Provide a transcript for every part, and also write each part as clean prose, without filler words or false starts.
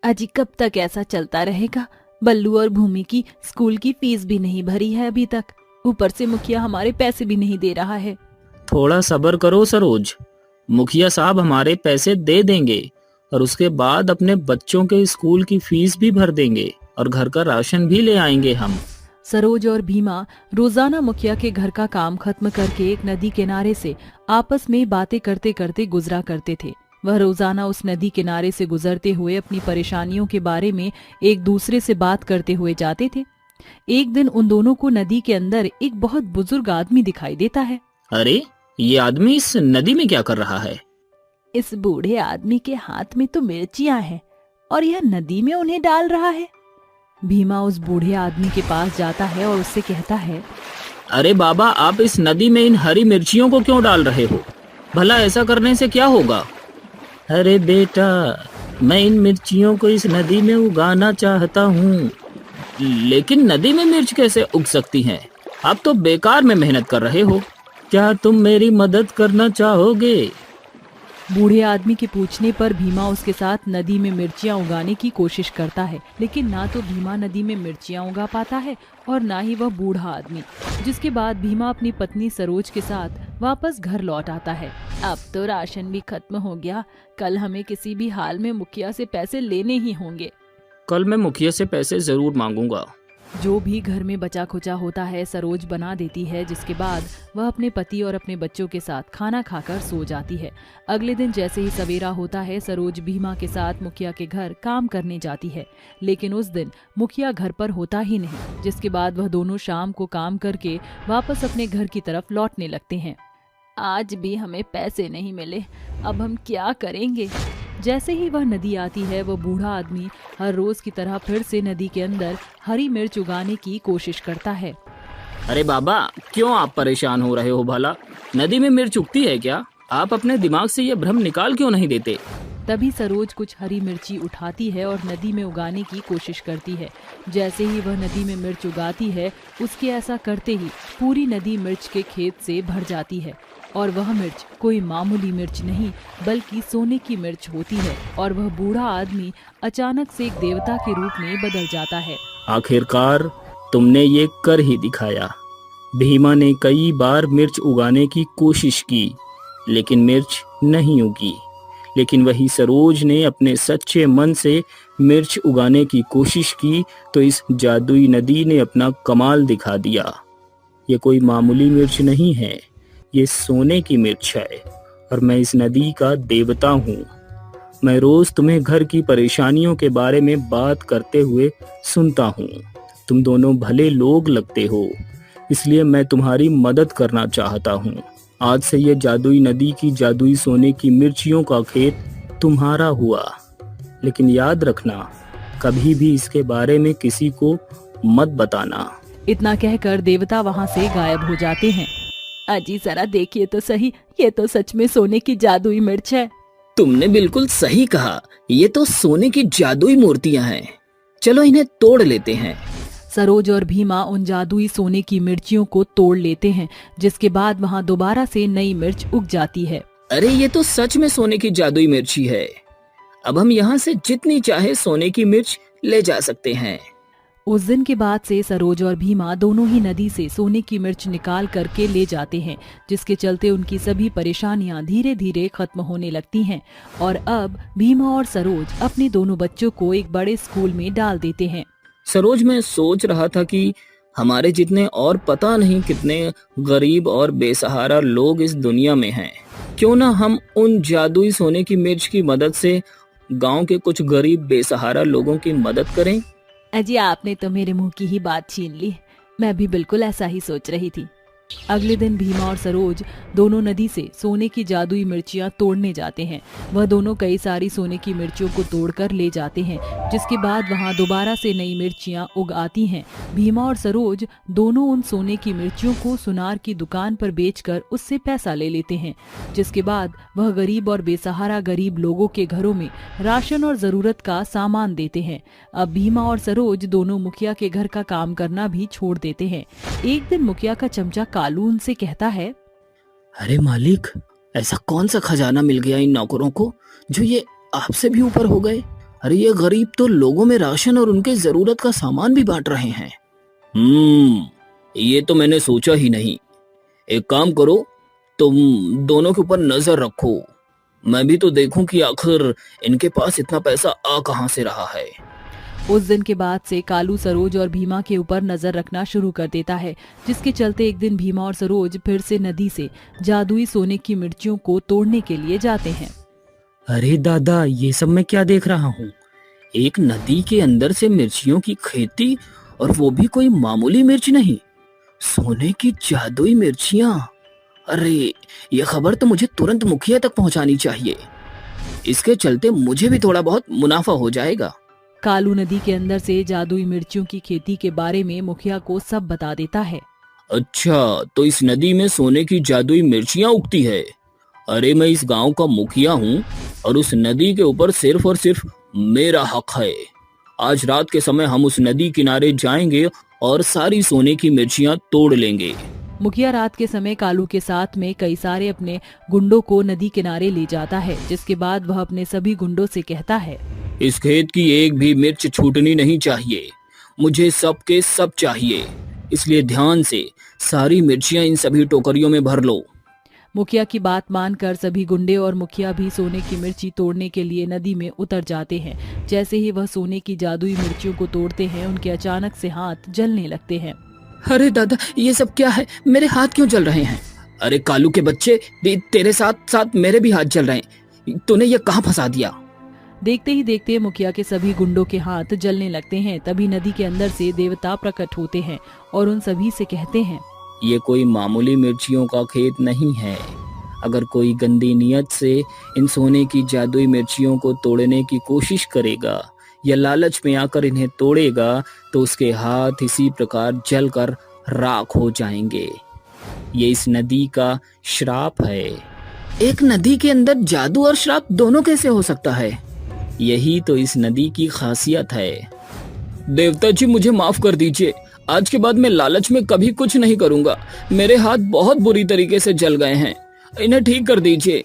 अजी कब तक ऐसा चलता रहेगा? बल्लू और भूमि की स्कूल की फीस भी नहीं भरी है अभी तक। ऊपर से मुखिया हमारे पैसे भी नहीं दे रहा है। थोड़ा सब्र करो सरोज, मुखिया साहब हमारे पैसे दे देंगे और उसके बाद अपने बच्चों के स्कूल की फीस भी भर देंगे और घर का राशन भी ले आएंगे हम। सरोज और भीमा रोजाना मुखिया के घर का काम खत्म करके एक नदी किनारे से आपस में बातें करते करते गुजरा करते थे। वह रोजाना उस नदी किनारे से गुजरते हुए अपनी परेशानियों के बारे में एक दूसरे से बात करते हुए जाते थे। एक दिन उन दोनों को नदी के अंदर एक बहुत बुजुर्ग आदमी दिखाई देता है। अरे, ये आदमी इस नदी में क्या कर रहा है? इस बूढ़े आदमी के हाथ में तो मिर्चियां हैं और यह नदी में उन्हें डाल रहा है। भीमा उस बूढ़े आदमी के पास जाता है और उससे कहता है, अरे बाबा, आप इस नदी में इन हरी मिर्चियों को क्यों डाल रहे हो? भला ऐसा करने से क्या होगा? अरे बेटा, मैं इन मिर्चियों को इस नदी में उगाना चाहता हूँ। लेकिन नदी में मिर्च कैसे उग सकती हैं? आप तो बेकार में मेहनत कर रहे हो। क्या तुम मेरी मदद करना चाहोगे? बूढ़े आदमी के पूछने पर भीमा उसके साथ नदी में मिर्चियां उगाने की कोशिश करता है, लेकिन ना तो भीमा नदी में मिर्चियां उगा पाता है और ना ही वह बूढ़ा आदमी। जिसके बाद भीमा अपनी पत्नी सरोज के साथ वापस घर लौट आता है। अब तो राशन भी खत्म हो गया। कल हमें किसी भी हाल में मुखिया से पैसे लेने ही होंगे। कल मैं मुखिया से पैसे जरूर मांगूंगा। जो भी घर में बचा खुचा होता है सरोज बना देती है, जिसके बाद वह अपने पति और अपने बच्चों के साथ खाना खाकर सो जाती है। अगले दिन जैसे ही सवेरा होता है, सरोज भीमा के साथ मुखिया के घर काम करने जाती है, लेकिन उस दिन मुखिया घर पर होता ही नहीं। जिसके बाद वह दोनों शाम को काम करके वापस अपने घर की तरफ लौटने लगते हैं। आज भी हमें पैसे नहीं मिले, अब हम क्या करेंगे? जैसे ही वह नदी आती है, वह बूढ़ा आदमी हर रोज की तरह फिर से नदी के अंदर हरी मिर्च उगाने की कोशिश करता है। अरे बाबा, क्यों आप परेशान हो रहे हो? भला नदी में मिर्च उगती है क्या? आप अपने दिमाग से ये भ्रम निकाल क्यों नहीं देते? तभी सरोज कुछ हरी मिर्ची उठाती है और नदी में उगाने की कोशिश करती है। जैसे ही वह नदी में मिर्च उगाती है, उसके ऐसा करते ही पूरी नदी मिर्च के खेत से भर जाती है। और वह मिर्च कोई मामूली मिर्च नहीं, बल्कि सोने की मिर्च होती है। और वह बूढ़ा आदमी अचानक से एक देवता के रूप में बदल जाता है। आखिरकार तुमने ये कर ही दिखाया। भीमा ने कई बार मिर्च उगाने की कोशिश की, लेकिन मिर्च नहीं उगी। लेकिन वही सरोज ने अपने सच्चे मन से मिर्च उगाने की कोशिश की, तो इस जादुई नदी ने अपना कमाल दिखा दिया। ये कोई मामूली मिर्च नहीं है, ये सोने की मिर्च है और मैं इस नदी का देवता हूँ। मैं रोज तुम्हें घर की परेशानियों के बारे में बात करते हुए सुनता हूँ। तुम दोनों भले लोग लगते हो, इसलिए मैं तुम्हारी मदद करना चाहता हूँ। आज से ये जादुई नदी की जादुई सोने की मिर्चियों का खेत तुम्हारा हुआ। लेकिन याद रखना, कभी भी इसके बारे में किसी को मत बताना। इतना कहकर देवता वहाँ से गायब हो जाते हैं। अजी जरा देखिए तो सही, ये तो सच में सोने की जादुई मिर्च है। तुमने बिल्कुल सही कहा, ये तो सोने की जादुई मूर्तियां हैं। चलो इन्हें तोड़ लेते हैं। सरोज और भीमा उन जादुई सोने की मिर्चियों को तोड़ लेते हैं, जिसके बाद वहाँ दोबारा से नई मिर्च उग जाती है। अरे, ये तो सच में सोने की जादुई मिर्ची है। अब हम यहाँ से जितनी चाहे सोने की मिर्च ले जा सकते हैं। उस दिन के बाद से सरोज और भीमा दोनों ही नदी से सोने की मिर्च निकाल करके ले जाते हैं, जिसके चलते उनकी सभी परेशानियां धीरे धीरे खत्म होने लगती हैं। और अब भीमा और सरोज अपने दोनों बच्चों को एक बड़े स्कूल में डाल देते हैं। सरोज, मैं सोच रहा था कि हमारे जितने और पता नहीं कितने गरीब और बेसहारा लोग इस दुनिया में हैं। क्यों ना हम उन जादुई सोने की मिर्च की मदद से गांव के कुछ गरीब बेसहारा लोगों की मदद करें। अजी आपने तो मेरे मुंह की ही बात छीन ली। मैं भी बिल्कुल ऐसा ही सोच रही थी। अगले दिन भीमा और सरोज दोनों नदी से सोने की जादुई मिर्चियां तोड़ने जाते हैं। वह दोनों कई सारी सोने की मिर्चियों को तोड़कर ले जाते हैं, जिसके बाद वहां दोबारा से नई मिर्चियां उग आती हैं। भीमा और सरोज दोनों उन सोने की मिर्चियों को सुनार की दुकान पर बेचकर उससे पैसा ले लेते हैं, जिसके बाद वह गरीब और बेसहारा गरीब लोगों के घरों में राशन और जरूरत का सामान देते हैं। अब भीमा और सरोज दोनों मुखिया के घर का काम करना भी छोड़ देते हैं। एक दिन मुखिया का चमचा कालू उनसे कहता है, अरे मालिक, ऐसा कौन सा खजाना मिल गया इन नौकरों को जो ये आपसे भी ऊपर हो गए अरे ये गरीब तो लोगों में राशन और उनके जरूरत का सामान भी बांट रहे हैं। ये तो मैंने सोचा ही नहीं। एक काम करो, तुम दोनों के ऊपर नजर रखो, मैं भी तो देखूं कि आखिर इनके पास इतना पैसा आ कहां से रहा है। उस दिन के बाद से कालू सरोज और भीमा के ऊपर नजर रखना शुरू कर देता है, जिसके चलते एक दिन भीमा और सरोज फिर से नदी से जादुई सोने की मिर्चियों को तोड़ने के लिए जाते हैं। अरे दादा, ये सब मैं क्या देख रहा हूँ? एक नदी के अंदर से मिर्चियों की खेती, और वो भी कोई मामूली मिर्च नहीं, सोने की जादुई मिर्चियाँ। अरे ये खबर तो मुझे तुरंत मुखिया तक पहुंचानी चाहिए, इसके चलते मुझे भी थोड़ा बहुत मुनाफा हो जाएगा। कालू नदी के अंदर से जादुई मिर्चियों की खेती के बारे में मुखिया को सब बता देता है। अच्छा, तो इस नदी में सोने की जादुई मिर्चियाँ उगती है। अरे मैं इस गांव का मुखिया हूँ और उस नदी के ऊपर सिर्फ और सिर्फ मेरा हक है। आज रात के समय हम उस नदी किनारे जाएंगे और सारी सोने की मिर्चियाँ तोड़ लेंगे। मुखिया रात के समय कालू के साथ में कई सारे अपने गुंडों को नदी किनारे ले जाता है, जिसके बाद वह अपने सभी गुंडों से कहता है, इस खेत की एक भी मिर्च छूटनी नहीं चाहिए, मुझे सब के सब चाहिए, इसलिए ध्यान से सारी मिर्चियाँ इन सभी टोकरियों में भर लो। मुखिया की बात मानकर सभी गुंडे और मुखिया भी सोने की मिर्ची तोड़ने के लिए नदी में उतर जाते हैं। जैसे ही वह सोने की जादुई मिर्चियों को तोड़ते हैं, उनके अचानक से हाथ जलने लगते हैं। अरे दादा, ये सब क्या है? मेरे हाथ क्यों जल रहे हैं? अरे कालू के बच्चे, तेरे साथ साथ मेरे भी हाथ जल रहे हैं, तूने ये कहाँ फंसा दिया? देखते ही देखते मुखिया के सभी गुंडों के हाथ जलने लगते हैं। तभी नदी के अंदर से देवता प्रकट होते हैं और उन सभी से कहते हैं, ये कोई मामूली मिर्चियों का खेत नहीं है। अगर कोई गंदी नियत से इन सोने की जादुई मिर्चियों को तोड़ने की कोशिश करेगा या लालच में आकर इन्हें तोड़ेगा, तो उसके हाथ इसी प्रकार जलकर राख हो जाएंगे। ये इस नदी का श्राप है। एक नदी के अंदर जादू और श्राप दोनों कैसे हो सकता है? यही तो इस नदी की खासियत है। देवता जी, मुझे माफ कर दीजिए, आज के बाद मैं लालच में कभी कुछ नहीं करूंगा। मेरे हाथ बहुत बुरी तरीके से जल गए हैं, इन्हें ठीक कर दीजिए।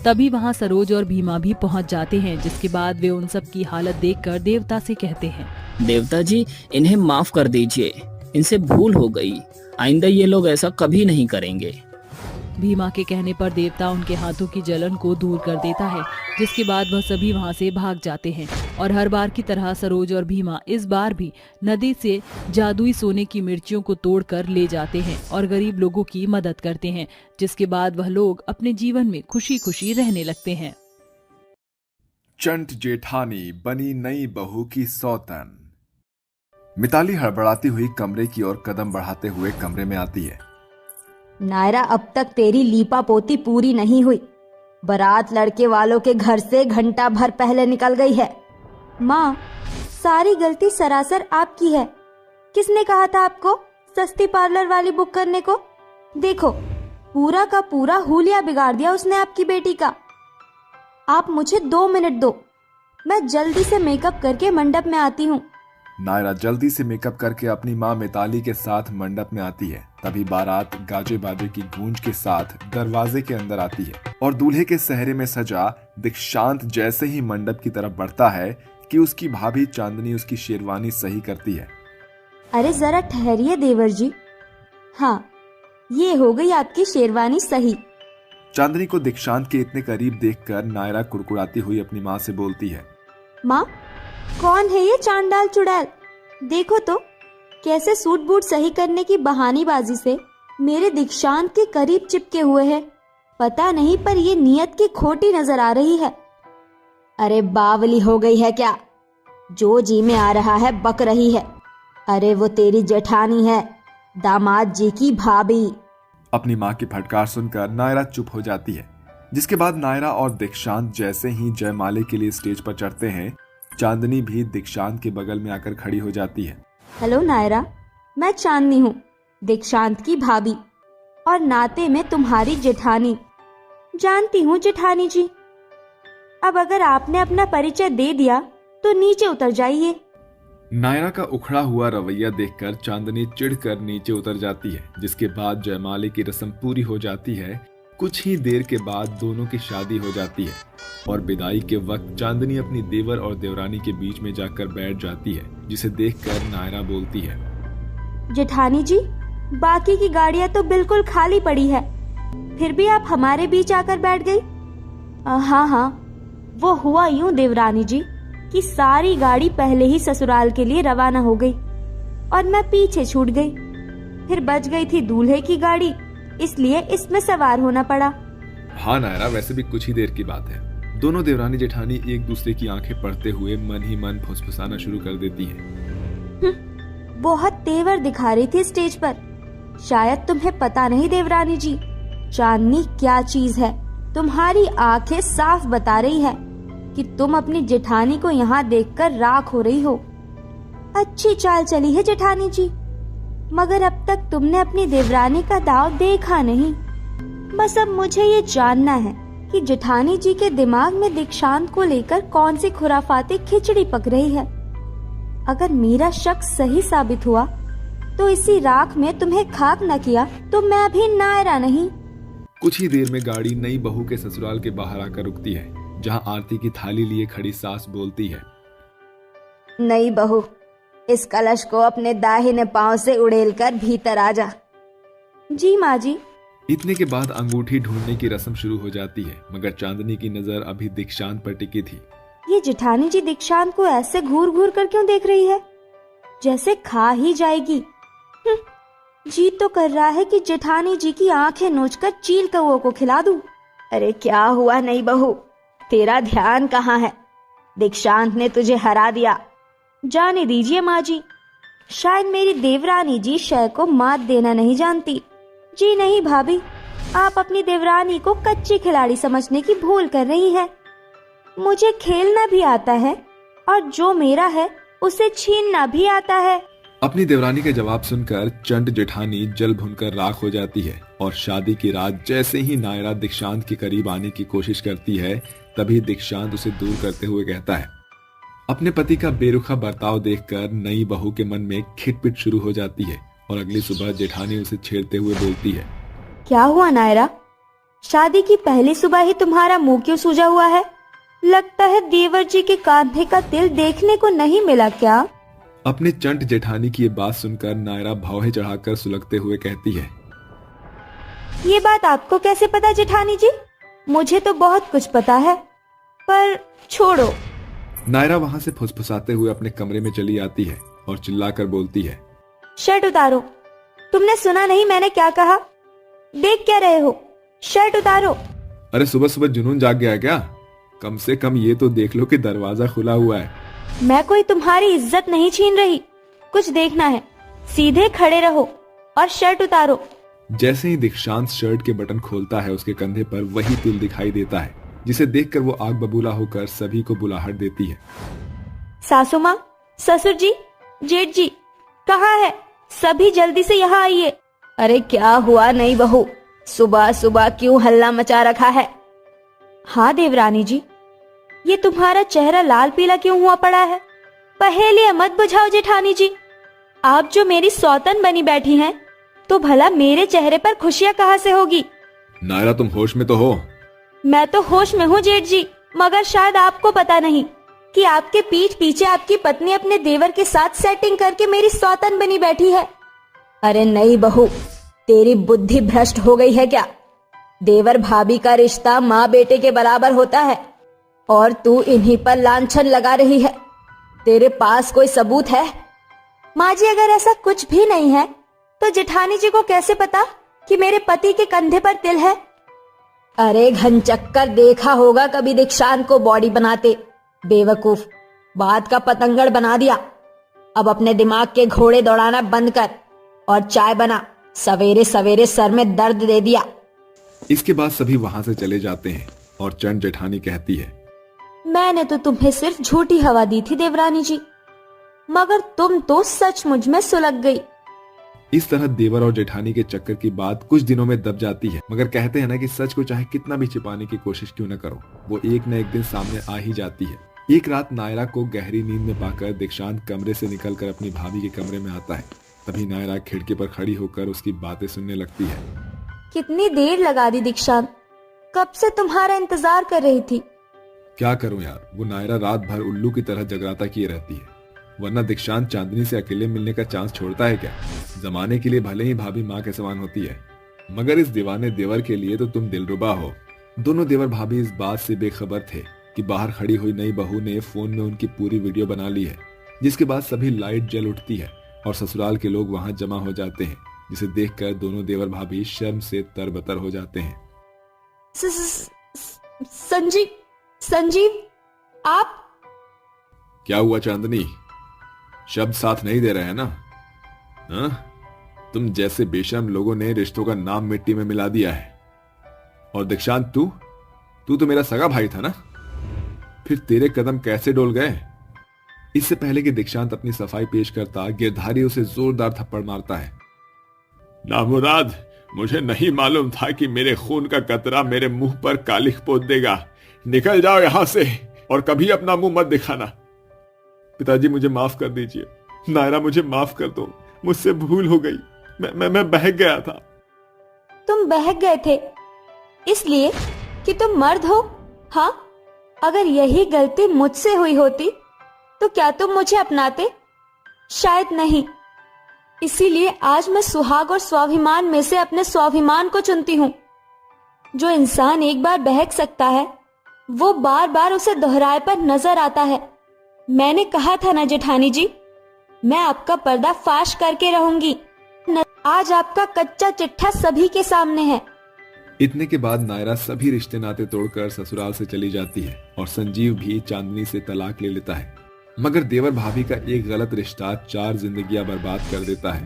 तभी वहाँ सरोज और भीमा भी पहुँच जाते हैं, जिसके बाद वे उन सब की हालत देखकर देवता से कहते हैं, देवता जी, इन्हें माफ कर दीजिए, इनसे भूल हो गई, आइंदा ये लोग ऐसा कभी नहीं करेंगे। भीमा के कहने पर देवता उनके हाथों की जलन को दूर कर देता है, जिसके बाद वह सभी वहां से भाग जाते हैं। और हर बार की तरह सरोज और भीमा इस बार भी नदी से जादुई सोने की मिर्चियों को तोड़कर ले जाते हैं और गरीब लोगों की मदद करते हैं, जिसके बाद वह लोग अपने जीवन में खुशी खुशी रहने लगते हैं। चंट जेठानी बनी नई बहू की सौतन। मिताली हड़बड़ाती हुई कमरे की ओर कदम बढ़ाते हुए कमरे में आती है। नायरा, अब तक तेरी लीपा पोती पूरी नहीं हुई। बारात लड़के वालों के घर से घंटा भर पहले निकल गई है। माँ, सारी गलती सरासर आपकी है। किसने कहा था आपको सस्ती पार्लर वाली बुक करने को? देखो, पूरा का पूरा हुलिया बिगाड़ दिया उसने आपकी बेटी का। आप मुझे 2 मिनट दो, मैं जल्दी से मेकअप करके मंडप में आती हूँ। नायरा जल्दी से मेकअप करके अपनी माँ मिताली के साथ मंडप में आती है। तभी बारात गाजे बाजे की गूंज के साथ दरवाजे के अंदर आती है और दूल्हे के सहरे में सजा दीक्षांत जैसे ही मंडप की तरफ बढ़ता है कि उसकी भाभी चांदनी उसकी शेरवानी सही करती है। अरे जरा ठहरिए देवर जी। हाँ, ये हो गई आपकी शेरवानी सही। चांदनी को दीक्षांत के इतने करीब देखकर नायरा कुड़कुड़ाती हुई अपनी माँ से बोलती है, माँ, कौन है ये चांडाल चुड़ैल? देखो तो कैसे सूट बूट सही करने की बहानेबाजी से मेरे दीक्षांत के करीब चिपके हुए है। पता नहीं, पर ये नियत की खोटी नजर आ रही है। अरे बावली हो गई है क्या? जो जी में आ रहा है बक रही है। अरे वो तेरी जेठानी है, दामाद जी की भाभी। अपनी माँ की फटकार सुनकर नायरा चुप हो जाती है। जिसके बाद नायरा और दीक्षांत जैसे ही जयमाले के लिए स्टेज पर चढ़ते हैं, चांदनी भी दीक्षांत के बगल में आकर खड़ी हो जाती है। हेलो नायरा, मैं चांदनी हूँ, दीक्षांत की भाभी और नाते में तुम्हारी जेठानी। जानती हूँ जेठानी जी। अब अगर आपने अपना परिचय दे दिया तो नीचे उतर जाइए। नायरा का उखड़ा हुआ रवैया देखकर चांदनी चिढ़कर नीचे उतर जाती है। जिसके बाद जयमाले की रस्म पूरी हो जाती है कुछ ही देर के बाद दोनों की शादी हो जाती है और विदाई के वक्त चांदनी अपनी देवर और देवरानी के बीच में जाकर बैठ जाती है, जिसे देखकर नायरा बोलती है, जेठानी जी, बाकी की गाड़ियां तो बिल्कुल खाली पड़ी है, फिर भी आप हमारे बीच आकर बैठ गई। हाँ हाँ, वो हुआ यूं देवरानी जी कि सारी गाड़ी पहले ही ससुराल के लिए रवाना हो गई और मैं पीछे छूट गई। फिर बच गई थी दूल्हे की गाड़ी, इसलिए इसमें सवार होना पड़ा। हाँ नायरा, वैसे भी कुछ ही देर की बात है। दोनों देवरानी जेठानी एक दूसरे की आंखें पढ़ते हुए मन ही मन फुसफुसाना शुरू कर देती हैं। बहुत तेवर दिखा रही थी स्टेज पर। शायद तुम्हें पता नहीं देवरानी जी, चांदनी क्या चीज है। तुम्हारी आंखें साफ बता रही है कि तुम अपनी जेठानी को यहाँ देखकर राख हो रही हो। अच्छी चाल चली है जेठानी जी, मगर अब तक तुमने अपनी देवरानी का दांव देखा नहीं। बस अब मुझे ये जानना है कि जेठानी जी के दिमाग में दीक्षांत को लेकर कौन सी खुराफाती खिचड़ी पक रही है। अगर मेरा शक सही साबित हुआ तो इसी राख में तुम्हें खाक न किया तो मैं भी नायरा नहीं। कुछ ही देर में गाड़ी नई बहू के ससुराल के बाहर आकर रुकती है, जहां आरती की थाली लिए खड़ी सास बोलती है, नई बहू, इस कलश को अपने दाहिने पांव से उड़ेलकर भीतर आ जा। जी माँ जी। इतने के बाद अंगूठी ढूंढने की रस्म शुरू हो जाती है, मगर चांदनी की नजर अभी दीक्षांत पर टिकी थी। ये जेठानी जी दीक्षांत को ऐसे घूर घूर कर क्यों देख रही है, जैसे खा ही जाएगी। जी तो कर रहा है कि जेठानी जी की आंखें नोचकर चील कौओं को खिला दूं। अरे क्या हुआ नई बहू, तेरा ध्यान कहाँ है? दीक्षांत ने तुझे हरा दिया। जाने दीजिए माँ जी, शायद मेरी देवरानी जी शय को मात देना नहीं जानती। जी नहीं भाभी, आप अपनी देवरानी को कच्ची खिलाड़ी समझने की भूल कर रही है। मुझे खेलना भी आता है और जो मेरा है उसे छीनना भी आता है। अपनी देवरानी का जवाब सुनकर चंड जेठानी जल भुनकर राख हो जाती है और शादी की रात जैसे ही नायरा दीक्षांत के करीब आने की कोशिश करती है, तभी दीक्षांत उसे दूर करते हुए कहता है। अपने पति का बेरुखा बर्ताव देखकर नई बहू के मन में खिटपिट शुरू हो जाती है और अगली सुबह जेठानी उसे छेड़ते हुए बोलती है, क्या हुआ नायरा, शादी की पहली सुबह ही तुम्हारा मुंह क्यों सूजा हुआ है? लगता है देवर जी के कांधे का तिल देखने को नहीं मिला क्या? अपने चंट जेठानी की ये बात सुनकर नायरा भौहें चढ़ाकर सुलगते हुए कहती है, ये बात आपको कैसे पता जेठानी जी? मुझे तो बहुत कुछ पता है, पर छोड़ो। नायरा वहां से फुसफुसाते हुए अपने कमरे में चली आती है और चिल्लाकर बोलती है, शर्ट उतारो। तुमने सुना नहीं मैंने क्या कहा? देख क्या रहे हो, शर्ट उतारो। अरे सुबह सुबह जुनून जाग गया क्या? कम से कम ये तो देख लो कि दरवाजा खुला हुआ है। मैं कोई तुम्हारी इज्जत नहीं छीन रही, कुछ देखना है सीधे खड़े रहो और शर्ट उतारो। जैसे ही दीक्षांत शर्ट के बटन खोलता है, उसके कंधे पर वही तिल दिखाई देता है, जिसे देखकर वो आग बबूला होकर सभी को बुलाहट देती है। सासू माँ, ससुर जी, जेठ जी, कहाँ है? सभी जल्दी से यहाँ आइए। अरे क्या हुआ नई बहू, सुबह सुबह क्यों हल्ला मचा रखा है? हाँ देवरानी जी, ये तुम्हारा चेहरा लाल पीला क्यों हुआ पड़ा है? पहेलियां मत बुझाओ जेठानी जी। आप जो मेरी सौतन बनी बैठी हैं, तो भला मेरे चेहरे पर खुशियां कहाँ से होगी? नायरा, तुम होश में तो हो? मैं तो होश में हूँ जेठ जी, मगर शायद आपको पता नहीं कि आपके पीठ पीछे आपकी पत्नी अपने देवर के साथ सेटिंग करके मेरी सौतन बनी बैठी है। अरे नई बहू, तेरी बुद्धि भ्रष्ट हो गई है क्या? देवर भाभी का रिश्ता माँ बेटे के बराबर होता है और तू इन्हीं पर लांछन लगा रही है। तेरे पास कोई सबूत है? माँ जी, अगर ऐसा कुछ भी नहीं है तो जेठानी जी को कैसे पता कि मेरे पति के कंधे पर तिल है? अरे घनचक्कर, देखा होगा कभी दीक्षांत को बॉडी बनाते। बेवकूफ, बात का पतंगड़ बना दिया। अब अपने दिमाग के घोड़े दौड़ाना बंद कर और चाय बना, सवेरे सवेरे सर में दर्द दे दिया। इसके बाद सभी वहां से चले जाते हैं और चंड जेठानी कहती है, मैंने तो तुम्हें सिर्फ झूठी हवा दी थी देवरानी जी, मगर तुम तो सचमुच में सुलग गई। इस तरह देवर और जेठानी के चक्कर की बात कुछ दिनों में दब जाती है, मगर कहते हैं ना कि सच को चाहे कितना भी छिपाने की कोशिश क्यों न करो, वो एक न एक दिन सामने आ ही जाती है। एक रात नायरा को गहरी नींद में पाकर दीक्षांत कमरे से निकलकर अपनी भाभी के कमरे में आता है। तभी नायरा खिड़की पर खड़ी होकर उसकी बातें सुनने लगती है। कितनी देर लगा दी दीक्षांत, कब से तुम्हारा इंतजार कर रही थी। क्या करूं यार, वो नायरा रात भर उल्लू की तरह जगराता किए रहती है, वरना दीक्षांत चांदनी से अकेले मिलने का चांस छोड़ता है क्या। जमाने के लिए भले ही भाभी माँ के समान होती है, मगर इस दीवाने देवर के लिए तो तुम दिलरुबा हो। दोनों देवर भाभी इस बात से बेखबर थे कि बाहर खड़ी हुई नई बहू ने फोन में उनकी पूरी वीडियो बना ली है, जिसके बाद सभी लाइट जल उठती है और ससुराल के लोग वहां जमा हो जाते हैं, जिसे देखकर दोनों देवर भाभी शर्म से तरबतर हो जाते हैं। संजीव, आप? क्या हुआ चांदनी, शब्द साथ नहीं दे रहे हैं ना? हाँ, तुम जैसे बेशर्म लोगों ने रिश्तों का नाम मिट्टी में मिला दिया है। और दीक्षांत, तू तो मेरा सगा भाई था ना, फिर तेरे कदम कैसे डोल गए? इससे पहले कि दीक्षांत अपनी सफाई पेश करता, गिरधारी उसे जोरदार थप्पड़ मारता है। नामुराद, मुझे नहीं मालूम था कि मेरे खून का कतरा मेरे मुंह पर कालिख पोत देगा। निकल जाओ यहां से और कभी अपना मुंह मत दिखाना। पिताजी, मुझे माफ कर दीजिए। नायरा, मुझे माफ कर दो, मुझसे भूल हो गई। मैं बहक गया था। तुम बहक गए थे इसलिए कि तुम मर्द हो? हाँ, अगर यही गलती मुझसे हुई होती तो क्या तुम मुझे अपनाते? शायद नहीं। इसीलिए आज मैं सुहाग और स्वाभिमान में से अपने स्वाभिमान को चुनती हूँ। जो इंसान एक बार बहक सकता है, वो बार बार उसे दोहराए पर नजर आता है। मैंने कहा था ना जेठानी जी, मैं आपका पर्दा फाश करके रहूंगी। आज आपका कच्चा चिट्ठा सभी के सामने है। इतने के बाद नायरा सभी रिश्ते नाते तोड़कर ससुराल से चली जाती है और संजीव भी चांदनी से तलाक ले लेता है। मगर देवर भाभी का एक गलत रिश्ता 4 जिंदगियां बर्बाद कर देता है।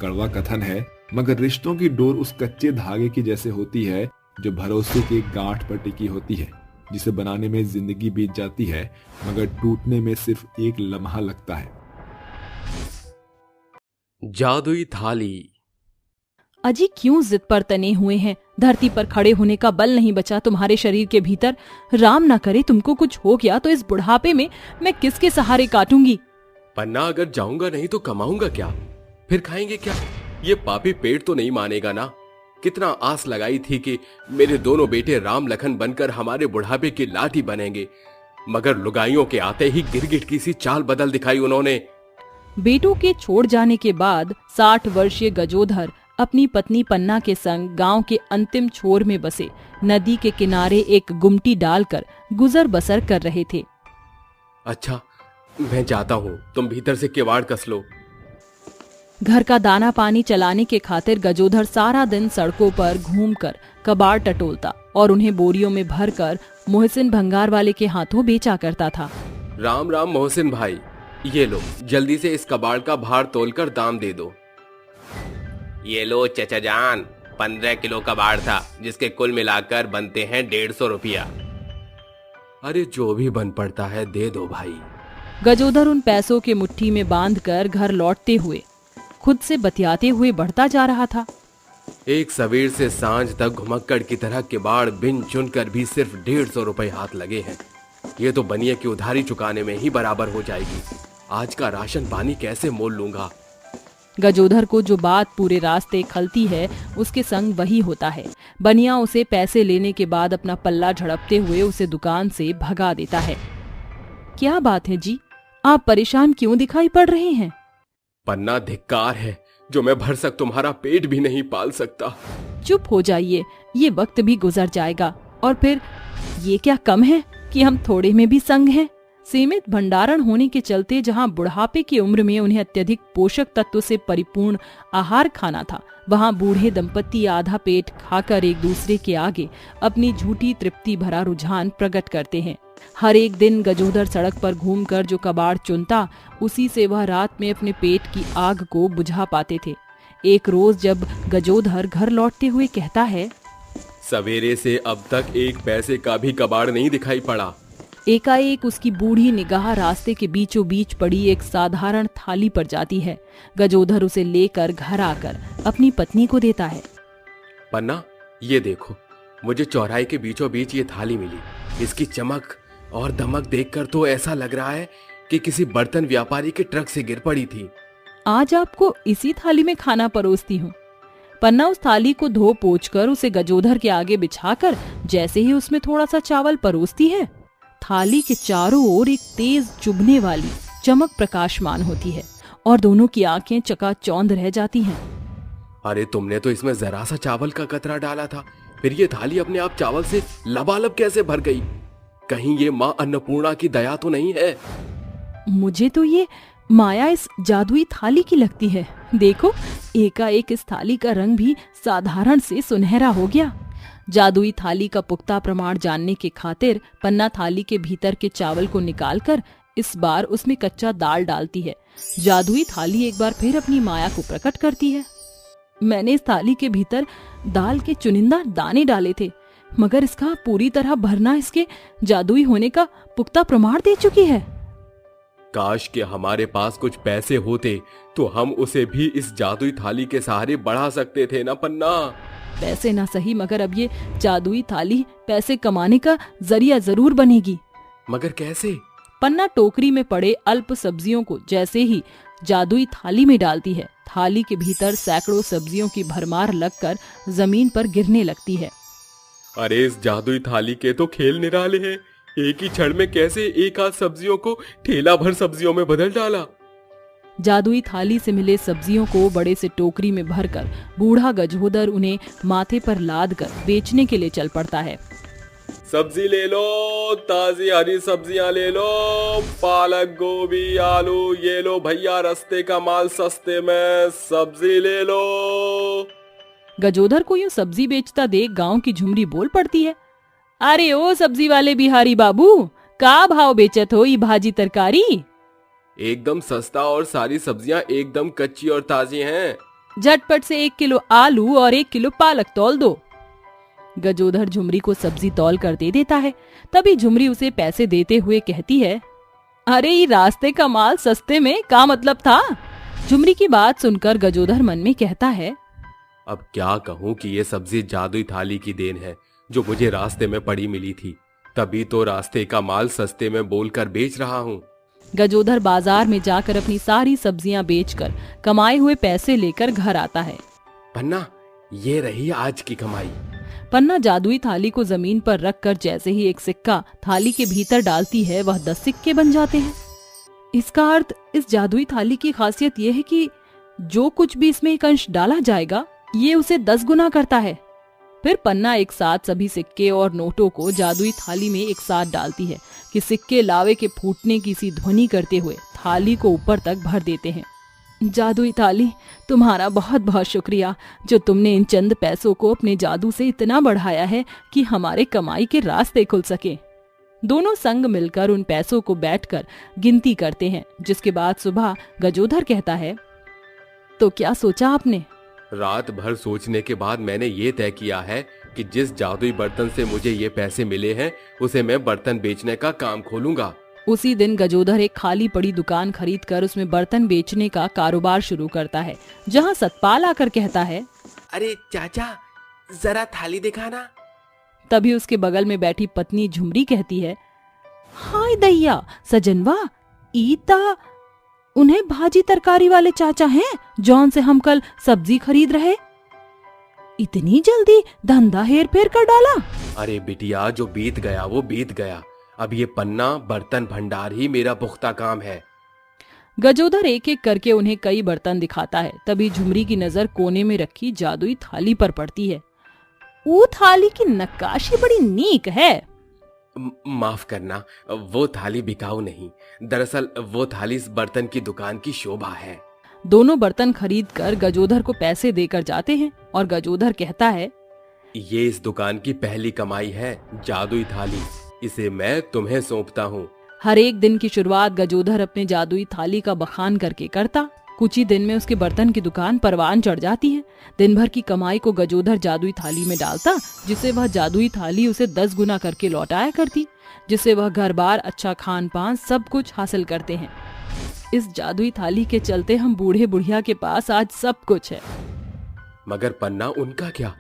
कड़वा कथन है, मगर रिश्तों की डोर उस कच्चे धागे की जैसे होती है जो भरोसे के गांठ पर टिकी होती है, जिसे बनाने में जिंदगी बीत जाती है मगर टूटने में सिर्फ एक लम्हा लगता है। जादुई थाली। अजी, क्यों जिद पर तने हुए हैं? धरती पर खड़े होने का बल नहीं बचा तुम्हारे शरीर के भीतर। राम ना करे तुमको कुछ हो गया तो इस बुढ़ापे में मैं किसके सहारे काटूंगी? पन्ना, अगर जाऊंगा नहीं तो कमाऊंगा क्या? फिर खाएंगे क्या? ये पापी पेट तो नहीं मानेगा ना। कितना आस लगाई थी कि मेरे दोनों बेटे राम लखन बनकर हमारे बुढ़ापे की लाठी बनेंगे, मगर लुगाइयों के आते ही गिरगिट की सी चाल बदल दिखाई उन्होंने। बेटों के छोड़ जाने के बाद 60 वर्षीय गजोधर अपनी पत्नी पन्ना के संग गांव के अंतिम छोर में बसे नदी के किनारे एक गुमटी डालकर गुजर बसर कर रहे थे। अच्छा, मैं जाता हूँ, तुम भीतर से किवाड़ कस लो। घर का दाना पानी चलाने के खातिर गजोधर सारा दिन सड़कों पर घूमकर कबाड़ टटोलता और उन्हें बोरियों में भरकर मोहसिन भंगार वाले के हाथों बेचा करता था। राम राम मोहसिन भाई, ये लो, जल्दी से इस कबाड़ का भार तोलकर दाम दे दो। ये लो चचा जान, 15 किलो कबाड़ था, जिसके कुल मिलाकर बनते हैं 150 रुपया। अरे जो भी बन पड़ता है दे दो भाई। गजोधर उन पैसों के मुट्ठी में बांधकर घर लौटते हुए खुद से बतियाते हुए बढ़ता जा रहा था। एक सवेर से सांझ तक घुमक्कड़ की तरह किवाड़ बिन चुनकर भी सिर्फ 150 रुपए हाथ लगे हैं। ये तो बनिए की उधारी चुकाने में ही बराबर हो जाएगी। आज का राशन पानी कैसे मोल लूंगा? गजोधर को जो बात पूरे रास्ते खलती है उसके संग वही होता है। बनिया उसे पैसे लेने के बाद अपना पल्ला झड़पते हुए उसे दुकान से भगा देता है। क्या बात है जी, आप परेशान क्यों दिखाई पड़ रहे हैं? पन्ना, धिक्कार है, जो मैं भरसक तुम्हारा पेट भी नहीं पाल सकता। चुप हो जाइए, ये वक्त भी गुजर जाएगा। और फिर ये क्या कम है कि हम थोड़े में भी संग हैं? सीमित भंडारण होने के चलते जहां बुढ़ापे की उम्र में उन्हें अत्यधिक पोषक तत्व से परिपूर्ण आहार खाना था, वहां बूढ़े दंपत्ति आधा पेट खाकर एक दूसरे के आगे अपनी झूठी तृप्ति भरा रुझान प्रकट करते हैं। हर एक दिन गजोधर सड़क पर घूमकर जो कबाड़ चुनता, उसी से वह रात में अपने पेट की आग को बुझा पाते थे। एक रोज जब गजोधर घर लौटते हुए कहता है, सवेरे से अब तक एक पैसे का भी कबाड़ नहीं दिखाई पड़ा। एकाएक उसकी बूढ़ी निगाह रास्ते के बीचों बीच पड़ी एक साधारण थाली पर जाती है। गजोधर उसे लेकर घर आकर अपनी पत्नी को देता है। पन्ना, ये देखो, मुझे चौराहे के बीचों बीच ये थाली मिली। इसकी चमक और दमक देखकर तो ऐसा लग रहा है कि किसी बर्तन व्यापारी के ट्रक से गिर पड़ी थी। आज आपको इसी थाली में खाना परोसती हूँ। पन्ना उस थाली को धो पोंछ कर उसे गजोधर के आगे बिछाकर जैसे ही उसमें थोड़ा सा चावल परोसती है, थाली के चारों ओर एक तेज चुभने वाली चमक प्रकाशमान होती है और दोनों की आंखें चकाचौंध रह जाती हैं। अरे तुमने तो इसमें जरा सा चावल का कतरा डाला था, फिर ये थाली अपने आप चावल से लबालब कैसे भर गई? कहीं ये माँ अन्नपूर्णा की दया तो नहीं है? मुझे तो ये माया इस जादुई थाली की लगती है। देखो, एकाएक इस थाली का रंग भी साधारण से सुनहरा हो गया। जादुई थाली का पुख्ता प्रमाण जानने के खातिर पन्ना थाली के भीतर के चावल को निकालकर इस बार उसमें कच्चा दाल डालती है। जादुई थाली एक बार फिर अपनी माया को प्रकट करती है। मैंने इस थाली के भीतर दाल के चुनिंदा दाने डाले थे, मगर इसका पूरी तरह भरना इसके जादुई होने का पुख्ता प्रमाण दे चुकी है। काश कि हमारे पास कुछ पैसे होते तो हम उसे भी इस जादुई थाली के सहारे बढ़ा सकते थे ना पन्ना। पैसे ना सही, मगर अब ये जादुई थाली पैसे कमाने का जरिया जरूर बनेगी। मगर कैसे? पन्ना टोकरी में पड़े अल्प सब्जियों को जैसे ही जादुई थाली में डालती है, थाली के भीतर सैकड़ों सब्जियों की भरमार लगकर जमीन पर गिरने लगती है। अरे इस जादुई थाली के तो खेल निराले हैं। एक ही क्षण में कैसे एक आध सब्जियों को ठेला भर सब्जियों में बदल डाला। जादुई थाली से मिले सब्जियों को बड़े से टोकरी में भरकर बूढ़ा गजोदर उन्हें माथे पर लाद कर बेचने के लिए चल पड़ता है। सब्जी ले लो, ताजी हरी सब्जियां ले लो, पालक, गोभी, आलू, ये लो भैया रास्ते का माल सस्ते में, सब्जी ले लो। गजोधर को यूं सब्जी बेचता देख गांव की झुमरी बोल पड़ती है, अरे ओ सब्जी वाले बिहारी बाबू, का भाव बेचत हो ई भाजी तरकारी? एकदम सस्ता और सारी सब्जियां एकदम कच्ची और ताजी हैं। झटपट से 1 किलो आलू और 1 किलो पालक तौल दो। गजोधर झुमरी को सब्जी तौल कर दे देता है। तभी झुमरी उसे पैसे देते हुए कहती है, अरे ये रास्ते का माल सस्ते में का मतलब था? झुमरी की बात सुनकर गजोधर मन में कहता है, अब क्या कहूँ कि ये सब्जी जादुई थाली की देन है जो मुझे रास्ते में पड़ी मिली थी, तभी तो रास्ते का माल सस्ते में बोलकर बेच रहा हूँ। गजोधर बाजार में जाकर अपनी सारी सब्जियां बेचकर कमाए हुए पैसे लेकर घर आता है। पन्ना, ये रही आज की कमाई। पन्ना जादुई थाली को जमीन पर रखकर जैसे ही एक सिक्का थाली के भीतर डालती है, वह 10 सिक्के बन जाते हैं। इसका अर्थ इस जादुई थाली की खासियत यह है कि जो कुछ भी इसमें एक अंश डाला जाएगा, ये उसे 10 गुना करता है। फिर पन्ना एक साथ सभी सिक्के और नोटों को जादुई थाली में एक साथ डालती है कि सिक्के लावे के फूटने की सी ध्वनि करते हुए थाली को ऊपर तक भर देते हैं। जादुई थाली, तुम्हारा बहुत बहुत शुक्रिया जो तुमने इन चंद पैसों को अपने जादू से इतना बढ़ाया है कि हमारे कमाई के रास्ते खुल सके। दोनों संग मिलकर उन पैसों को बैठकर गिनती करते हैं, जिसके बाद सुबह गजोधर कहता है, तो क्या सोचा आपने? रात भर सोचने के बाद मैंने ये तय किया है कि जिस जादुई बर्तन से मुझे ये पैसे मिले हैं उसे मैं बर्तन बेचने का काम खोलूंगा। उसी दिन गजोधर एक खाली पड़ी दुकान खरीदकर उसमें बर्तन बेचने का कारोबार शुरू करता है, जहां सतपाल आकर कहता है, अरे चाचा, जरा थाली दिखाना। तभी उसके बगल में बैठी पत्नी झुमरी कहती है, हाय दैया सजनवा, ईता उन्हें भाजी तरकारी वाले चाचा हैं जौन से हम कल सब्जी खरीद रहे। इतनी जल्दी धंधा हेर फेर कर डाला। अरे बिटिया, जो बीत गया वो बीत गया। अब ये पन्ना बर्तन भंडार ही मेरा पुख्ता काम है। गजोधर एक एक करके उन्हें कई बर्तन दिखाता है। तभी झुमरी की नजर कोने में रखी जादुई थाली पर पड़ती है। वो थाली की नक्काशी बड़ी नीक है। माफ करना, वो थाली बिकाऊ नहीं, दरअसल वो थाली इस बर्तन की दुकान की शोभा है। दोनों बर्तन खरीद कर गजोधर को पैसे देकर जाते हैं और गजोधर कहता है, ये इस दुकान की पहली कमाई है, जादुई थाली, इसे मैं तुम्हें सौंपता हूँ। हर एक दिन की शुरुआत गजोधर अपने जादुई थाली का बखान करके करता। कुछ ही दिन में उसके बर्तन की दुकान परवान चढ़ जाती है। दिन भर की कमाई को गजोधर जादुई थाली में डालता, जिसे वह जादुई थाली उसे 10 गुना करके लौटाया करती, जिससे वह घर बार, अच्छा खान पान सब कुछ हासिल करते हैं। इस जादुई थाली के चलते हम बूढ़े बुढ़िया के पास आज सब कुछ है। मगर पन्ना, उनका क्या,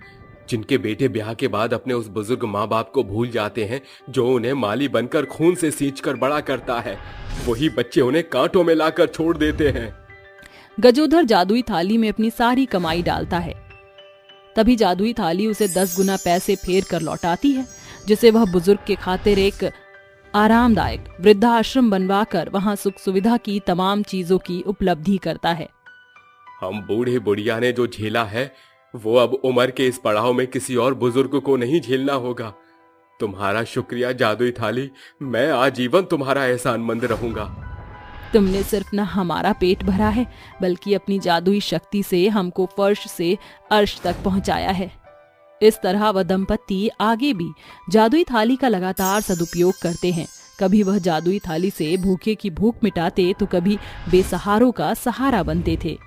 जिनके बेटे ब्याह के बाद अपने उस बुजुर्ग माँ बाप को भूल जाते हैं जो उन्हें माली बनकर खून से सींचकर बड़ा करता है। वही बच्चे उन्हें कांटों में लाकर छोड़ देते हैं। गजोधर जादुई थाली में अपनी सारी कमाई डालता है। तभी जादुई थाली उसे 10 गुना पैसे फेर कर लौटाती है, जिसे वह बुजुर्ग के खातिर एक आरामदायक वृद्धाश्रम बनवाकर वहां सुख सुविधा की तमाम चीजों की उपलब्धि करता है। हम बूढ़े बुढ़िया ने जो झेला है वो अब उम्र के इस पड़ाव में किसी और बुजुर्ग को नहीं झेलना होगा। तुम्हारा शुक्रिया जादुई थाली, मैं आजीवन तुम्हारा एहसानमंद रहूंगा। तुमने सिर्फ न हमारा पेट भरा है, बल्कि अपनी जादुई शक्ति से हमको फर्श से अर्श तक पहुंचाया है। इस तरह वह दंपत्ति आगे भी जादुई थाली का लगातार सदुपयोग करते हैं। कभी वह जादुई थाली से भूखे की भूख मिटाते तो कभी बेसहारों का सहारा बनते थे।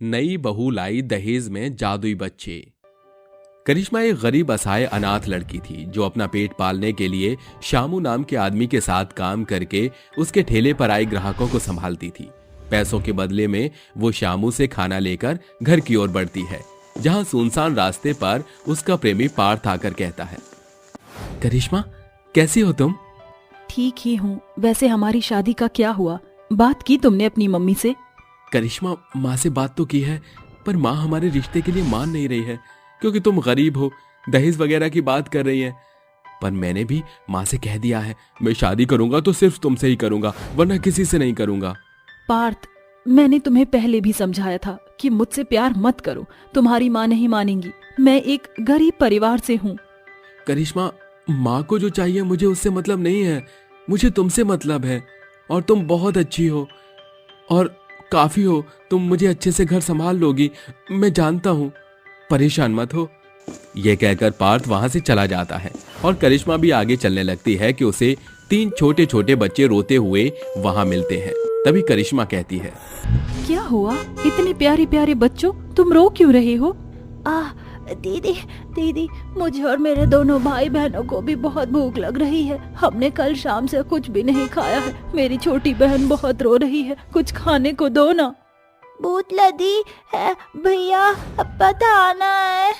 नई बहू लाई दहेज में जादुई बच्चे। करिश्मा एक गरीब असहाय अनाथ लड़की थी जो अपना पेट पालने के लिए शामू नाम के आदमी के साथ काम करके उसके ठेले पर आए ग्राहकों को संभालती थी। पैसों के बदले में वो शामू से खाना लेकर घर की ओर बढ़ती है, जहां सुनसान रास्ते पर उसका प्रेमी पार्थ आकर कहता है, करिश्मा कैसी हो तुम? ठीक ही हूँ। वैसे हमारी शादी का क्या हुआ? बात की तुमने अपनी मम्मी से? करिश्मा माँ से बात तो की है, पर माँ हमारे रिश्ते के लिए मान नहीं रही है, क्योंकि तुम गरीब हो, दहेज वगैरह की बात कर रही है। पर मैंने भी माँ से कह दिया है, मैं शादी करूंगा तो सिर्फ तुमसे ही करूंगा, वरना किसी से नहीं करूंगा। पार्थ, मैंने तुम्हें पहले भी समझाया था कि मुझसे प्यार मत करो, तुम्हारी माँ नहीं मानेंगी। मैं एक गरीब परिवार से हूँ। करिश्मा, माँ को जो चाहिए मुझे उससे मतलब नहीं है, मुझे तुमसे मतलब है। और तुम बहुत अच्छी हो और काफी हो, तुम मुझे अच्छे से घर संभाल लोगी, मैं जानता हूँ, परेशान मत हो। यह कहकर पार्थ वहां से चला जाता है और करिश्मा भी आगे चलने लगती है कि उसे 3 छोटे छोटे बच्चे रोते हुए वहां मिलते हैं। तभी करिश्मा कहती है, क्या हुआ? इतने प्यारे प्यारे बच्चों, तुम रो क्यों रहे हो? दीदी दीदी, मुझे और मेरे दोनों भाई बहनों को भी बहुत भूख लग रही है। हमने कल शाम से कुछ भी नहीं खाया है। मेरी छोटी बहन बहुत रो रही है, कुछ खाने को दो ना। भूख लगी है भैया, बताना है।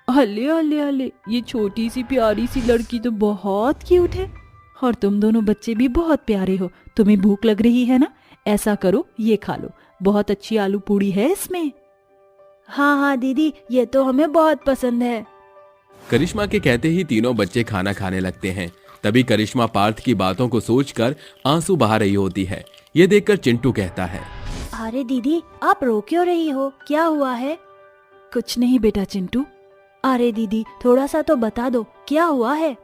हले हले हले, ये छोटी सी प्यारी सी लड़की तो बहुत क्यूट है, और तुम दोनों बच्चे भी बहुत प्यारे हो। तुम्हें भूख लग रही है ना? ऐसा करो, ये खा लो, बहुत अच्छी आलू पूड़ी है इसमें। हाँ दीदी, ये तो हमें बहुत पसंद है। करिश्मा के कहते ही तीनों बच्चे खाना खाने लगते हैं। तभी करिश्मा पार्थ की बातों को सोचकर आंसू बहा रही होती है। ये देखकर चिंटू कहता है, अरे दीदी, आप रो क्यों रही हो? क्या हुआ है? कुछ नहीं बेटा चिंटू। अरे दीदी, थोड़ा सा तो बता दो, क्या हुआ है?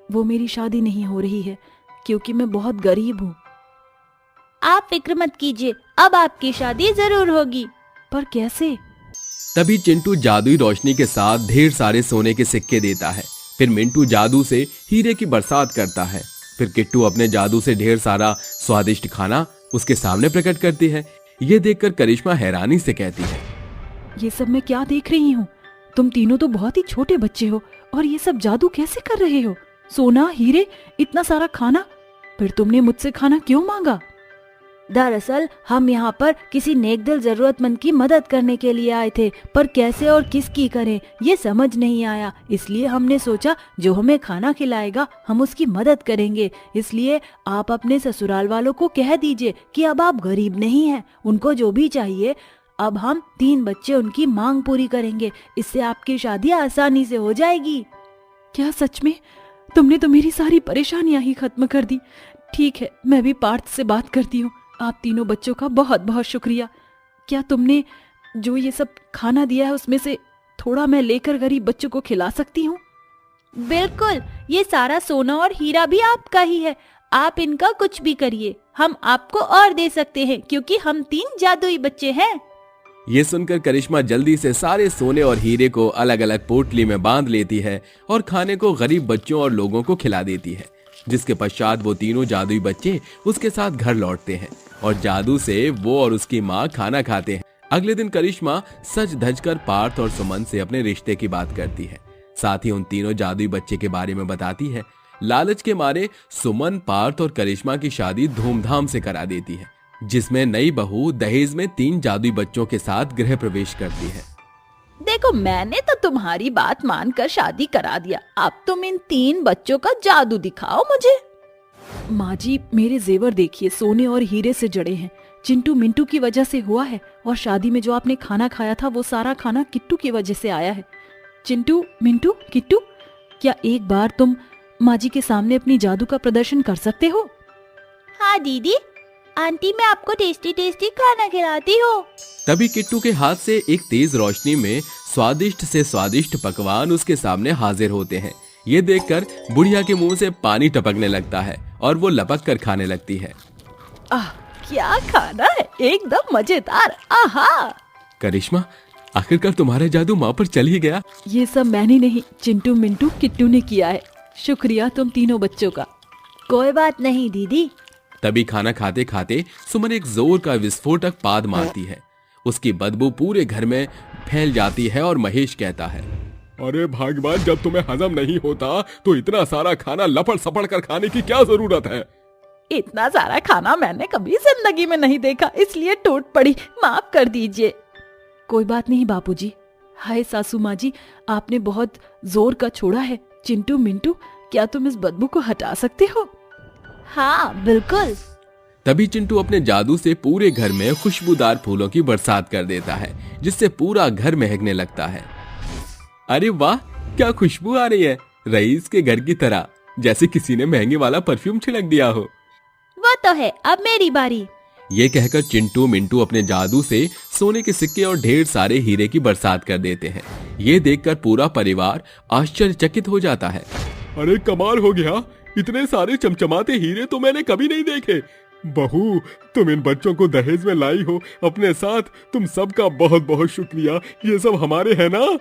वो मेरी शादी नहीं हो रही है, क्योंकि मैं बहुत गरीब हूँ। आप फिक्र मत कीजिए, अब आपकी शादी जरूर होगी। पर कैसे? तभी चिंटू जादुई रोशनी के साथ ढेर सारे सोने के सिक्के देता है। फिर मिंटू जादू से हीरे की बरसात करता है। फिर किट्टू अपने जादू से ढेर सारा स्वादिष्ट खाना उसके सामने प्रकट करती है। ये देखकर करिश्मा हैरानी से कहती है, ये सब मैं क्या देख रही हूँ? तुम तीनों तो बहुत ही छोटे बच्चे हो, और ये सब जादू कैसे कर रहे हो? सोना, हीरे, इतना सारा खाना। फिर तुमने मुझसे खाना क्यों मांगा? दरअसल हम यहाँ पर किसी नेकदिल जरूरतमंद की मदद करने के लिए आए थे, पर कैसे और किसकी करें ये समझ नहीं आया। इसलिए हमने सोचा जो हमें खाना खिलाएगा हम उसकी मदद करेंगे। इसलिए आप अपने ससुराल वालों को कह दीजिए कि अब आप गरीब नहीं हैं, उनको जो भी चाहिए अब हम 3 बच्चे उनकी मांग पूरी करेंगे। इससे आपकी शादी आसानी से हो जाएगी। क्या सच में? तुमने तो मेरी सारी परेशानियां ही खत्म कर दी। ठीक है, मैं भी पार्थ से बात करती हूँ। आप तीनों बच्चों का बहुत बहुत शुक्रिया। क्या तुमने जो ये सब खाना दिया है उसमें से थोड़ा मैं लेकर गरीब बच्चों को खिला सकती हूँ? बिल्कुल, ये सारा सोना और हीरा भी आपका ही है। आप इनका कुछ भी करिए, हम आपको और दे सकते हैं, क्योंकि हम 3 जादुई बच्चे हैं। ये सुनकर करिश्मा जल्दी से सारे सोने और हीरे को अलग अलग पोटली में बांध लेती है और खाने को गरीब बच्चों और लोगों को खिला देती है। जिसके पश्चात वो तीनों जादुई बच्चे उसके साथ घर लौटते हैं और जादू से वो और उसकी माँ खाना खाते हैं। अगले दिन करिश्मा सज धज कर पार्थ और सुमन से अपने रिश्ते की बात करती है। साथ ही उन तीनों जादुई बच्चे के बारे में बताती है। लालच के मारे सुमन पार्थ और करिश्मा की शादी धूमधाम से करा देती है, जिसमें नई बहू दहेज में 3 जादुई बच्चों के साथ गृह प्रवेश करती है। देखो, मैंने तो तुम्हारी बात मानकर शादी करा दिया, अब तुम इन 3 बच्चों का जादू दिखाओ मुझे। माँ जी, मेरे जेवर देखिए, सोने और हीरे से जड़े हैं। चिंटू मिंटू की वजह से हुआ है, और शादी में जो आपने खाना खाया था वो सारा खाना किट्टू की वजह से आया है। चिंटू मिंटू किट्टू, क्या एक बार तुम माँ जी के सामने अपनी जादू का प्रदर्शन कर सकते हो? हाँ दीदी, आंटी मैं आपको टेस्टी टेस्टी खाना खिलाती हूँ। तभी किट्टू के हाथ से एक तेज रोशनी में स्वादिष्ट से स्वादिष्ट पकवान उसके सामने हाजिर होते हैं। ये देखकर बुढ़िया के मुंह से पानी टपकने लगता है और वो लपक कर खाने लगती है। आह, क्या खाना है, एकदम मजेदार। आहा! करिश्मा, आखिरकार तुम्हारा जादू माँ पर चल ही गया। ये सब मैंने नहीं, चिंटू मिंटू किट्टू ने किया है। शुक्रिया तुम तीनों बच्चों का। कोई बात नहीं दीदी। तभी खाना खाते खाते सुमन एक जोर का विस्फोटक पाद मारती है। उसकी बदबू पूरे घर में फैल जाती है और महेश कहता है, अरे भगवान, जब तुम्हें हजम नहीं होता तो इतना सारा खाना लपड़ सपड़ कर खाने की क्या जरूरत है? इतना सारा खाना मैंने कभी जिंदगी में नहीं देखा, इसलिए टूट पड़ी, माफ कर दीजिए। कोई बात नहीं बापूजी। हाय सासू माँ जी, आपने बहुत जोर का छोड़ा है। चिंटू मिंटू, क्या तुम इस बदबू को हटा सकते हो? हाँ बिल्कुल। तभी चिंटू अपने जादू से पूरे घर में खुशबूदार फूलों की बरसात कर देता है, जिससे पूरा घर महकने लगता है। अरे वाह, क्या खुशबू आ रही है, रईस के घर की तरह, जैसे किसी ने महंगे वाला परफ्यूम छिड़क दिया हो। वो तो है, अब मेरी बारी। ये कहकर चिंटू मिंटू अपने जादू से सोने के सिक्के और ढेर सारे हीरे की बरसात कर देते हैं। ये देखकर पूरा परिवार आश्चर्यचकित हो जाता है। अरे कमाल हो गया, इतने सारे चमचमाते हीरे तो मैंने कभी नहीं देखे। बहू, तुम इन बच्चों को दहेज में लाई हो अपने साथ, तुम सबका बहुत बहुत शुक्रिया। ये सब हमारे हैं ना?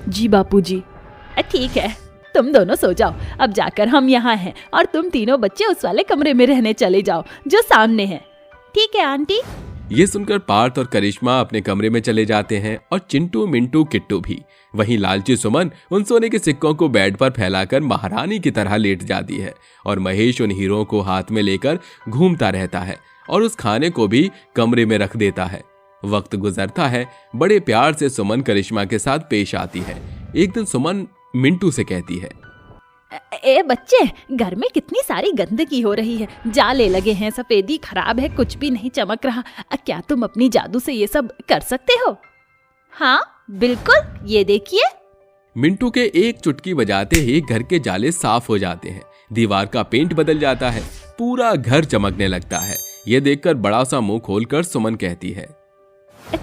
जी बापूजी। ठीक है, तुम दोनों सो जाओ, अब जाकर हम यहाँ हैं और तुम तीनों बच्चे उस वाले कमरे में रहने चले जाओ जो सामने है। ठीक है आंटी। ये सुनकर पार्थ और करिश्मा अपने कमरे में चले जाते हैं और चिंटू मिंटू किट्टू भी। वहीं लालची सुमन उन सोने के सिक्कों को बेड पर फैलाकर महारानी की तरह लेट जाती है और महेश उन हीरों को हाथ में लेकर घूमता रहता है और उस खाने को भी कमरे में रख देता है। वक्त गुजरता है, बड़े प्यार से सुमन करिश्मा के साथ पेश आती है। एक दिन सुमन मिंटू से कहती है, ए बच्चे, घर में कितनी सारी गंदगी हो रही है, जाले लगे हैं, सफेदी खराब है, कुछ भी नहीं चमक रहा। क्या तुम अपनी जादू से ये सब कर सकते हो? हाँ बिल्कुल, ये देखिए। मिंटू के एक चुटकी बजाते ही घर के जाले साफ हो जाते हैं, दीवार का पेंट बदल जाता है, पूरा घर चमकने लगता है। ये देखकर बड़ा सा मुंह खोलकर सुमन कहती है,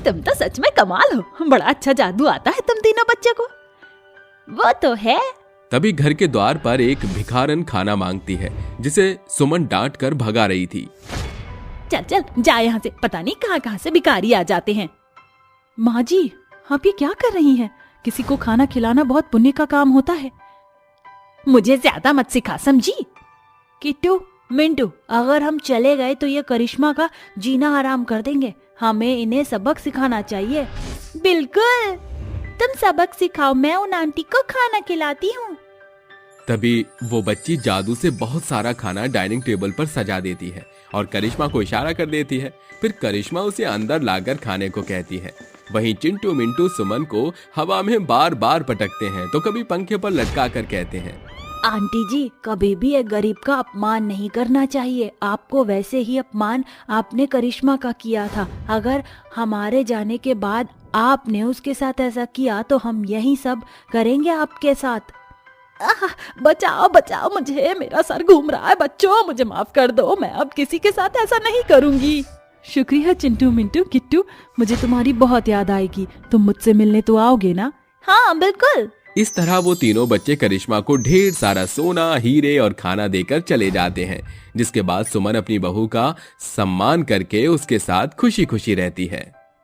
तुम तो सच में कमाल हो, बड़ा अच्छा जादू आता है तुम तीनों बच्चे को। वो तो है। तभी घर के द्वार पर एक भिखारन खाना मांगती है, जिसे सुमन डांट कर भगा रही थी। चल चल जा यहाँ से, पता नहीं कहाँ कहाँ से भिखारी आ जाते हैं। माँ जी, आप ये क्या कर रही हैं? किसी को खाना खिलाना बहुत पुण्य का काम होता है। मुझे ज्यादा मत सिखा, समझी? किट्टू मिंटू, अगर हम चले गए तो ये करिश्मा का जीना हराम कर देंगे। हमें इन्हें सबक सिखाना चाहिए। बिल्कुल, तुम सबक सिखाओ, मैं उन आंटी को खाना खिलाती हूँ। तभी वो बच्ची जादू से बहुत सारा खाना डाइनिंग टेबल पर सजा देती है और करिश्मा को इशारा कर देती है। फिर करिश्मा उसे अंदर लाकर खाने को कहती है। वहीं चिंटू मिंटू सुमन को हवा में बार बार पटकते हैं तो कभी पंखे पर लटका कर कहते हैं, आंटी जी, कभी भी एक गरीब का अपमान नहीं करना चाहिए। आपको वैसे ही अपमान आपने करिश्मा का किया था। अगर हमारे जाने के बाद आपने उसके साथ ऐसा किया तो हम यही सब करेंगे आपके साथ। बचाओ बचाओ मुझे, मेरा सर घूम रहा है। बच्चों, मुझे माफ कर दो, मैं अब किसी के साथ ऐसा नहीं करूंगी। शुक्रिया चिंटू मिंटू किट्टू, मुझे तुम्हारी बहुत याद आएगी। तुम मुझसे मिलने तो आओगे ना? हाँ बिल्कुल। इस तरह वो तीनों बच्चे करिश्मा को ढेर सारा सोना, हीरे और खाना देकर चले जाते हैं, जिसके बाद सुमन अपनी बहू का सम्मान करके उसके साथ खुशी खुशी रहती है।